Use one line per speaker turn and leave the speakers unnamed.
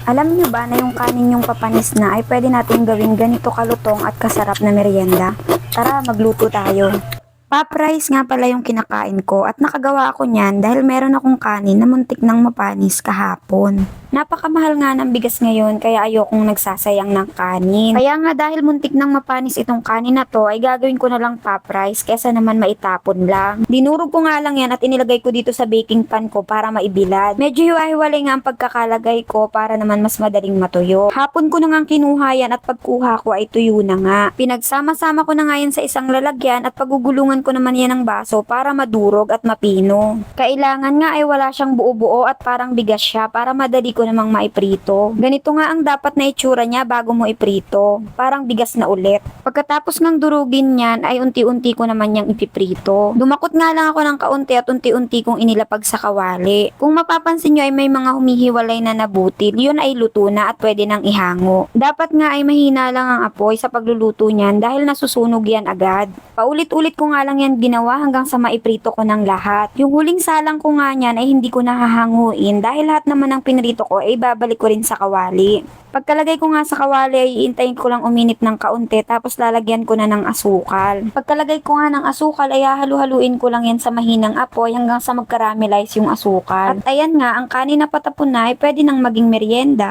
Alam nyo ba na yung kanin yung papanis na ay pwede natin gawing ganito kalutong at kasarap na merienda? Tara, magluto tayo. Pop rice nga pala yung kinakain ko at nakagawa ako niyan dahil meron akong kanin na muntik nang mapanis kahapon. Napakamahal nga ng bigas ngayon kaya ayokong nagsasayang ng kanin. Kaya nga dahil muntik nang mapanis itong kanin na to ay gagawin ko na lang pop rice kesa naman maitapon lang. Dinurog ko nga lang yan at inilagay ko dito sa baking pan ko para maibilad. Medyo hiwa-hiwalay nga ang pagkakalagay ko para naman mas madaling matuyo. Hapon ko na nga kinuha yan at pagkuha ko ay tuyo na nga. Pinagsama-sama ko na nga yan sa isang lalagyan at pagugulungan ko naman yan ng baso para madurog at mapino. Kailangan nga ay wala siyang buo-buo at parang bigas siya para madali ko namang maiprito. Ganito nga ang dapat na itsura niya bago mo iprito. Parang bigas na ulit. Pagkatapos ng durugin niyan ay unti-unti ko naman niyang ipiprito. Dumakot nga lang ako ng kaunti at unti-unti kong inilapag sa kawali. Kung mapapansin niyo ay may mga humihiwalay na nabutil, yun ay luto na at pwede nang ihango. Dapat nga ay mahina lang ang apoy sa pagluluto niyan dahil nasusunog yan agad. Paulit-ulit ko nga lang yan ginawa hanggang sa maiprito ko ng lahat. Yung huling salang ko nga niyan ay hindi ko nahahanguin dahil lahat naman ng pinrito ko ay babalik ko rin sa kawali. Pagkalagay ko nga sa kawali ay iintayin ko lang uminit ng kaunti tapos lalagyan ko na ng asukal. Pagkalagay ko nga ng asukal ay halu-haluin ko lang yan sa mahinang apoy hanggang sa magkaramelize yung asukal. At ayan nga, ang kanin na patapon na ay pwede nang maging merienda.